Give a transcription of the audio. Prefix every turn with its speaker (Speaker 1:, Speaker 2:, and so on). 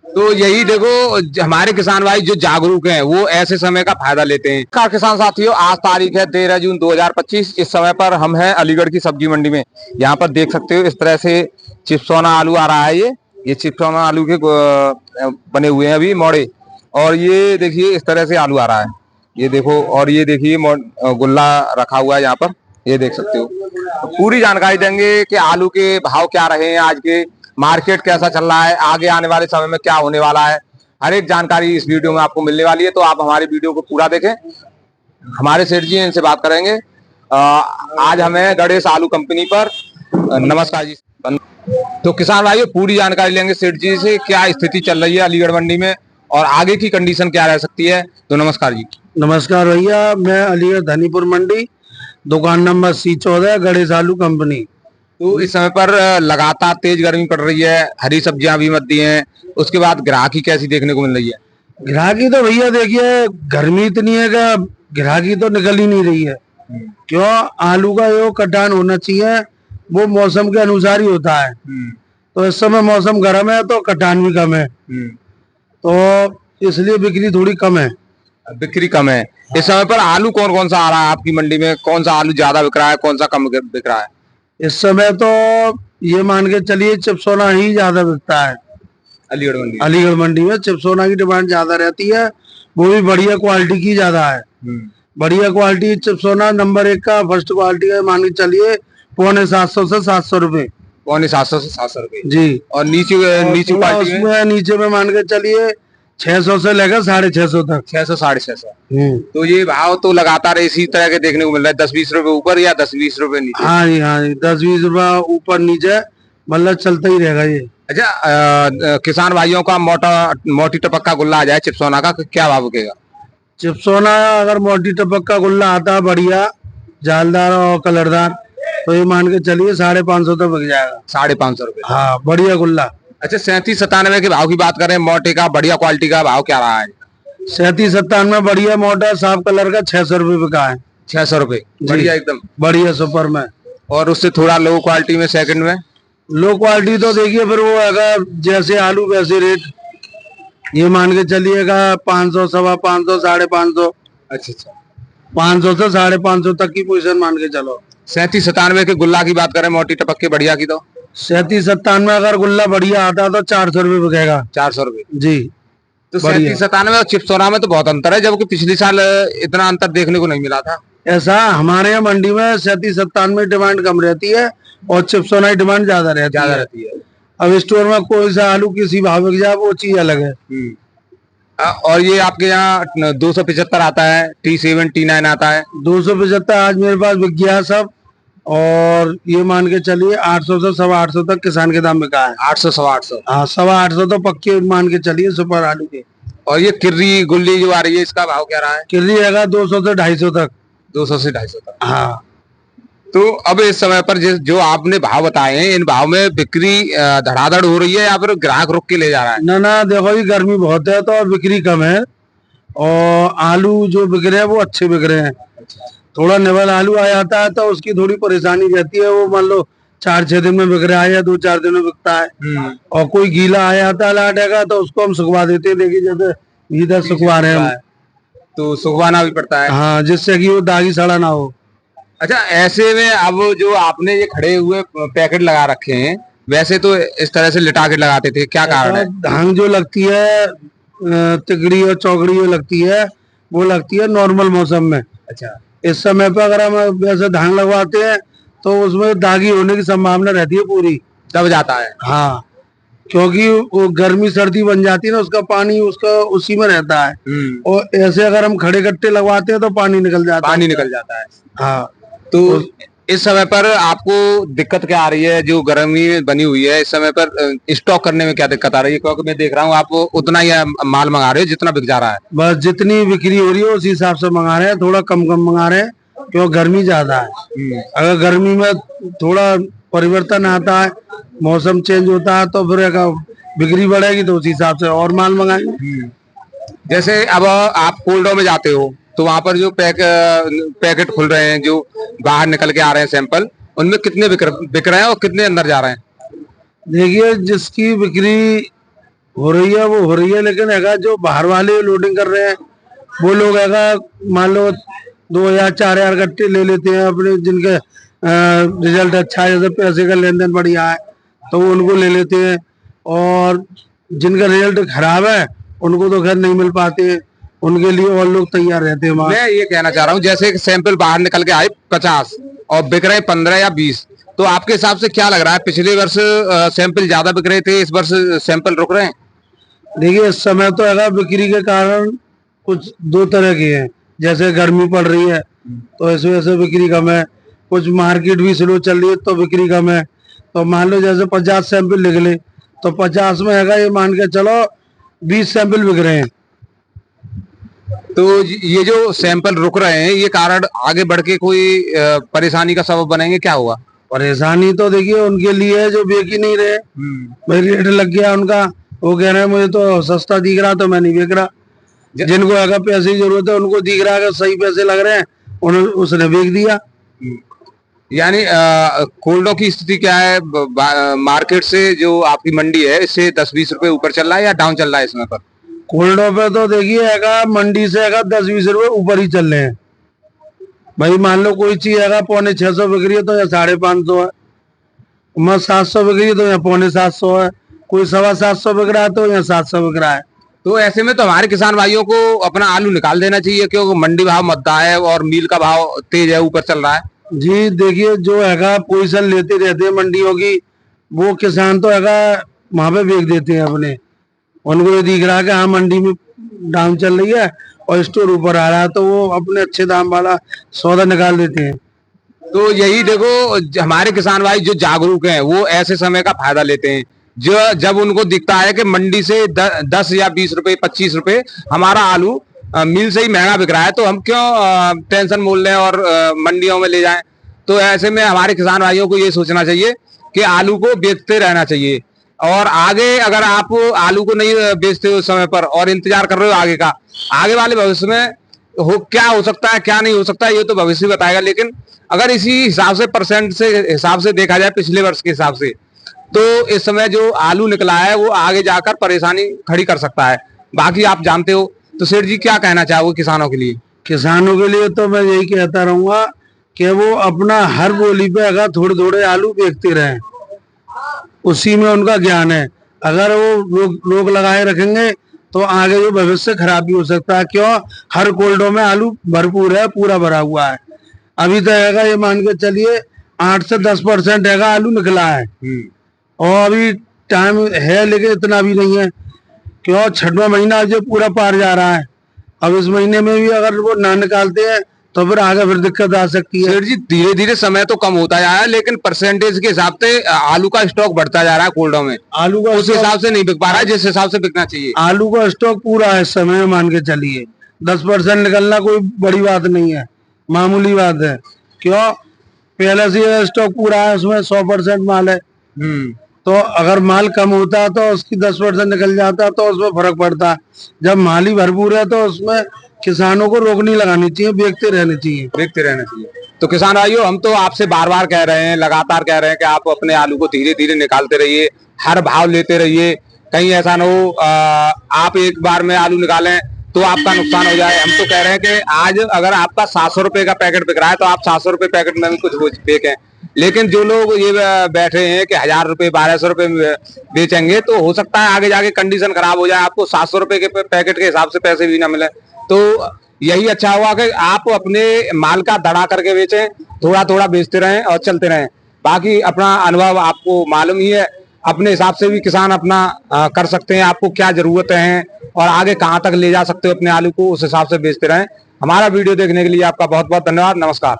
Speaker 1: तो यही देखो, हमारे किसान भाई जो जागरूक हैं वो ऐसे समय का फायदा लेते हैं। कार किसान साथियों, आज तारीख है 13 जून 2025। इस समय पर हम हैं अलीगढ़ की सब्जी मंडी में। यहाँ पर देख सकते हो इस तरह से चिप्सोना आलू आ रहा है। ये चिप्सोना आलू के बने हुए हैं अभी मोड़े। और ये देखिए इस तरह से आलू आ रहा है, ये देखो। और ये देखिए गुल्ला रखा हुआ है यहाँ पर, ये देख सकते हो। तो पूरी जानकारी देंगे कि आलू के भाव क्या रहे हैं आज के, मार्केट कैसा चल रहा है, आगे आने वाले समय में क्या होने वाला है। हर एक जानकारी इस वीडियो में आपको मिलने वाली है, तो आप हमारे वीडियो को पूरा देखें। हमारे सेठ जी हैं, इनसे बात करेंगे। आज हमें गणेश आलू कंपनी पर। नमस्कार जी। तो किसान भाइयों, पूरी जानकारी लेंगे सेठ जी से, क्या स्थिति चल रही है अलीगढ़ मंडी में और आगे की कंडीशन क्या रह सकती है। तो नमस्कार जी।
Speaker 2: नमस्कार भैया, मैं अलीगढ़ धनीपुर मंडी, दुकान नंबर C14, गणेश आलू कंपनी।
Speaker 1: तो इस समय पर लगातार तेज गर्मी पड़ रही है, हरी सब्जियां भी मत दी हैं, उसके बाद ग्राहकी कैसी देखने को मिल रही है।
Speaker 2: ग्राहकी तो भैया देखिए, गर्मी इतनी है कि ग्राहकी तो निकल ही नहीं रही है। क्यों? आलू का जो कटान होना चाहिए वो मौसम के अनुसार ही होता है। तो इस समय मौसम गर्म है तो कटान भी कम है, तो इसलिए बिक्री थोड़ी कम है।
Speaker 1: बिक्री कम है। इस समय पर आलू कौन कौन सा आ रहा है आपकी मंडी में, कौन सा आलू ज्यादा बिक रहा है, कौन सा कम बिक रहा है।
Speaker 2: इस समय तो ये मान के चलिए चिप्सोना ही ज्यादा बिकता है। अलीगढ़ मंडी में चिप्सोना की डिमांड ज्यादा रहती है, वो भी बढ़िया क्वालिटी की ज्यादा है। बढ़िया क्वालिटी चिप्सोना नंबर 1 का, फर्स्ट क्वालिटी का मान के चलिए 750 से 700 रुपए।
Speaker 1: 750 से 700 रुपए
Speaker 2: जी।
Speaker 1: और नीचे नीचे क्वालिटी में,
Speaker 2: उसमें नीचे में मान के चलिए 600 से लेकर 650 तक।
Speaker 1: 600 650। तो ये भाव तो लगातार इसी तरह के देखने को मिल रहा है, 10-20 रुपए ऊपर या 10-20 रुपए नीचे।
Speaker 2: हाँ जी, हाँ जी, 10-20 रुपए ऊपर नीचे मतलब चलता ही रहेगा ये।
Speaker 1: अच्छा, किसान भाइयों का मोटी टपक का गुल्ला आ जाए चिप्सोना का, क्या भाव बिकेगा।
Speaker 2: चिप्सोना अगर मोटी टपक का गुल्ला आता है बढ़िया जालदार और कलरदार, तो ये मान के चलिए 550 तक बिक जाएगा।
Speaker 1: 550 रुपए।
Speaker 2: हाँ, बढ़िया गुल्ला।
Speaker 1: अच्छा, 37-97 के भाव की बात करें, मोटे का बढ़िया क्वालिटी का भाव क्या रहा है।
Speaker 2: 37-97 बढ़िया मोटा साफ कलर का 600 रुपए बिका है।
Speaker 1: 600 रुपए बढ़िया, एकदम
Speaker 2: बढ़िया सुपर में।
Speaker 1: और उससे थोड़ा लो क्वालिटी में, सेकंड में
Speaker 2: लो क्वालिटी तो देखिए फिर वो अगर जैसे आलू वैसे रेट, ये मान के चलिएगा 500, 550, 550।
Speaker 1: अच्छा,
Speaker 2: 500 से 550 तक की पोजीशन मान के चलो।
Speaker 1: 37-97 के गुल्ला की बात करें, मोटी टपक के बढ़िया की, तो
Speaker 2: 37-97 अगर गुल्ला बढ़िया आता तो 400 रुपए बिकेगा।
Speaker 1: 400 रुपए
Speaker 2: जी।
Speaker 1: तो 37-97 और चिप्सोना में तो बहुत अंतर है, जबकि पिछले साल इतना अंतर देखने को नहीं मिला था।
Speaker 2: ऐसा हमारे यहाँ मंडी में 37-97 डिमांड कम रहती है और चिप्सोना की डिमांड ज्यादा रहती है। अब स्टोर में कोई सा आलू किसी भाव बिक जाए वो चीज अलग है।
Speaker 1: और ये आपके यहाँ 275 आता है, T7 T9 आता है।
Speaker 2: 275 आज मेरे पास बिक गया सब। और ये मान के चलिए 800 से 850 तक किसान के दाम बिका है।
Speaker 1: 800 850।
Speaker 2: हाँ, 850 तो पक्के मान के चलिए सुपर आलू के।
Speaker 1: और ये किर्री गुल्ली जो आ रही है, इसका भाव क्या रहा है।
Speaker 2: किर्री रहेगा 200 से 250 तक।
Speaker 1: 200 से 250 तक।
Speaker 2: हाँ।
Speaker 1: तो अब इस समय पर जो आपने भाव बताए हैं, इन भाव में बिक्री धड़ाधड़ हो रही है या फिर ग्राहक रुक के ले जा रहा है।
Speaker 2: ना देखो जी, गर्मी बहुत है तो बिक्री कम है और आलू जो बिक रहे हैं वो अच्छे बिक रहे हैं। थोड़ा निवल आलू आ जाता है तो उसकी थोड़ी परेशानी रहती है, वो मान लो 4-6 दिन में बिक रहा है या 2-4 दिन में बिकता है। और कोई गीला आ जाता है लाटेगा तो उसको हम सुखवा देते हैं। देखिए जैसे इधर सुखवा रहे हैं हम,
Speaker 1: तो सुखवाना भी पड़ता है।
Speaker 2: हाँ, जिससे कि वो दागी सड़ा ना हो।
Speaker 1: अच्छा, ऐसे में अब जो आपने ये खड़े हुए पैकेट लगा रखे हैं, वैसे तो इस तरह से लिटा के लगाते थे, क्या कारण है।
Speaker 2: धांग जो लगती है, तिगड़ी और चौकड़ी जो लगती है, वो लगती है नॉर्मल मौसम में।
Speaker 1: अच्छा,
Speaker 2: इस समय पे अगर हम वैसे धान लगवाते हैं तो उसमें दागी होने की संभावना रहती है पूरी,
Speaker 1: दब जाता है।
Speaker 2: हाँ, क्योंकि वो गर्मी सर्दी बन जाती है ना, उसका पानी उसका उसी में रहता है। और ऐसे अगर हम खड़े कट्टे लगवाते हैं तो पानी निकल जाता है। हाँ।
Speaker 1: तो इस समय पर आपको दिक्कत क्या आ रही है, जो गर्मी बनी हुई है इस समय पर स्टॉक करने में क्या दिक्कत आ रही है। क्योंकि मैं देख रहा हूँ आप उतना ही माल मंगा रहे हो जितना बिक जा रहा है।
Speaker 2: बस जितनी बिक्री हो रही है उसी हिसाब से मंगा रहे हैं, थोड़ा कम मंगा रहे हैं क्योंकि गर्मी ज्यादा है। अगर गर्मी में थोड़ा परिवर्तन आता है, मौसम चेंज होता है, तो फिर बिक्री बढ़ेगी तो उसी हिसाब से और माल मंगाएंगे।
Speaker 1: जैसे अब आप कोल्डो में जाते हो तो वहां पर जो पैकेट खुल रहे हैं, जो बाहर निकल के आ रहे हैं सैंपल, उनमें कितने बिक रहे हैं और कितने अंदर जा रहे हैं।
Speaker 2: देखिए जिसकी बिक्री हो रही है, वो हो रही है, लेकिन है जो बाहर वाले लोडिंग कर रहे हैं वो लोग है मान लो 2000-4000 गट्टे ले लेते हैं अपने, जिनके रिजल्ट अच्छा है, जैसे पैसे का लेन देन बढ़िया है तो वो उनको ले लेते हैं, और जिनका रिजल्ट खराब है उनको तो खैर नहीं मिल पाते हैं, उनके लिए और लोग तैयार रहते हैं।
Speaker 1: मैं ये कहना चाह रहा हूँ, जैसे एक सैंपल बाहर निकल के आए 50 और बिक रहे 15 या 20, तो आपके हिसाब से क्या लग रहा है? पिछले वर्ष सैंपल ज्यादा बिक रहे थे, इस वर्ष सैंपल रुक रहे हैं?
Speaker 2: देखिए इस समय तो है बिक्री के कारण कुछ दो तरह की है, जैसे गर्मी पड़ रही है तो इस वजह से बिक्री कम है, कुछ मार्केट भी स्लो चल रही है तो बिक्री कम है। तो मान लो जैसे 50 सैंपल निकले तो 50 में है ये मान के चलो 20 सैंपल बिक रहे हैं।
Speaker 1: तो ये जो सैंपल रुक रहे हैं, ये कारण आगे बढ़ के कोई परेशानी का सबब बनेंगे? क्या होगा
Speaker 2: परेशानी? तो देखिए उनके लिए है जो बेच ही नहीं रहे, भाई रेट लग गया उनका, वो कह रहे हैं मुझे तो सस्ता दिख रहा तो मैं नहीं बेच रहा। जिनको अगर पैसे की जरूरत है उनको दिख रहा है सही पैसे लग रहे हैं, उसने बेच दिया।
Speaker 1: यानी कोल्डो की स्थिति क्या है? मार्केट से जो आपकी मंडी है इससे 10-20 रुपए ऊपर चल रहा है या डाउन चल रहा है इसमें पर?
Speaker 2: कोल्डो पे तो देखिए मंडी से 10-20 रुपए ऊपर ही चल रहे हैं। भाई मान लो कोई चीज 650 बिक रही है तो या 550 है, मैं 700 बिक रही है तो या 750 है, कोई 725 बिक रहा है तो या 700 बिक रहा है।
Speaker 1: तो ऐसे में तो हमारे किसान भाइयों को अपना आलू निकाल देना चाहिए, क्योंकि मंडी भाव मद्दा है और मील का भाव तेज है, ऊपर चल रहा है।
Speaker 2: जी देखिए जो है पोजीशन लेते रहते हैं मंडियों की, वो किसान तो है वहां पे बेच देते हैं अपने, उनको ये दिख रहा है कि हाँ मंडी में डाउन चल रही है और स्टोर ऊपर आ रहा है तो वो अपने अच्छे दाम वाला सौदा निकाल देते हैं।
Speaker 1: तो यही देखो, हमारे किसान भाई जो जागरूक हैं वो ऐसे समय का फायदा लेते हैं, जो जब उनको दिखता है कि मंडी से 10 या 20 रुपए 25 रुपए हमारा आलू मिल से ही महंगा बिक रहा है, तो हम क्यों टेंशन मोल लें और मंडियों में ले जाएं। तो ऐसे में हमारे किसान भाइयों को ये सोचना चाहिए कि आलू को बेचते रहना चाहिए, और आगे अगर आप आलू को नहीं बेचते हो समय पर और इंतजार कर रहे हो आगे का, आगे वाले भविष्य में क्या हो सकता है क्या नहीं हो सकता है ये तो भविष्य बताएगा। लेकिन अगर इसी हिसाब से परसेंट से हिसाब से देखा जाए पिछले वर्ष के हिसाब से, तो इस समय जो आलू निकला है वो आगे जाकर परेशानी खड़ी कर सकता है। बाकी आप जानते हो, तो सेठ जी क्या कहना चाहोगे किसानों के लिए?
Speaker 2: किसानों के लिए तो मैं यही कहता रहूंगा कि वो अपना हर बोली पे अगर थोड़े थोड़े आलू बेचते रहे, उसी में उनका ज्ञान है। अगर वो रोक लगाए रखेंगे तो आगे जो भविष्य खराब भी हो सकता है। क्यों? हर कोल्डो में आलू भरपूर है, पूरा भरा हुआ है। अभी तो है ये मान के चलिए 8 से 10% है आलू निकला है, और अभी टाइम है लेकिन इतना भी नहीं है। क्यों? 6वां महीना जो पूरा पार जा रहा है, अब इस महीने में भी अगर वो ना निकालते हैं तो फिर आगे फिर दिक्कत आ सकती है।
Speaker 1: सेठ जी धीरे धीरे समय तो कम होता जा रहा है, लेकिन परसेंटेज के हिसाब से आलू का स्टॉक बढ़ता जा रहा है कोल्डो में।
Speaker 2: आलू का
Speaker 1: उस हिसाब से नहीं बिक पा रहा है जिस हिसाब से बिकना चाहिए।
Speaker 2: आलू का स्टॉक पूरा है इस समय, मान के चलिए 10% निकलना कोई बड़ी बात नहीं है, मामूली बात है। क्यों? पहले से स्टॉक पूरा है, उसमें 100% माल है। तो अगर माल कम होता है तो उसकी 10% निकल जाता तो उसमें फर्क पड़ता है। जब माल ही भरपूर है तो उसमें किसानों को रोक नहीं लगानी चाहिए, बेचते रहना चाहिए।
Speaker 1: तो किसान भाइयों, हम तो आपसे बार बार कह रहे हैं, लगातार कह रहे हैं कि आप अपने आलू को धीरे धीरे निकालते रहिए, हर भाव लेते रहिए, कहीं ऐसा ना हो आप एक बार में आलू निकालें तो आपका नुकसान हो जाए। हम तो कह रहे हैं कि आज अगर आपका 700 रुपए का पैकेट बिक रहा है तो आप 700 रुपए पैकेट में भी कुछ बेचें। लेकिन जो लोग ये बैठे हैं कि 1000 रुपए 1200 रुपए में बेचेंगे, तो हो सकता है आगे जाके कंडीशन खराब हो जाए, आपको 700 रुपए के पैकेट के हिसाब से पैसे भी ना मिले। तो यही अच्छा हुआ कि आप अपने माल का दड़ा करके बेचें, थोड़ा थोड़ा बेचते रहें और चलते रहें। बाकी अपना अनुभव आपको मालूम ही है, अपने हिसाब से भी किसान अपना कर सकते हैं, आपको क्या जरूरत है और आगे कहाँ तक ले जा सकते हो अपने आलू को, उस हिसाब से बेचते रहें। हमारा वीडियो देखने के लिए आपका बहुत बहुत धन्यवाद। नमस्कार।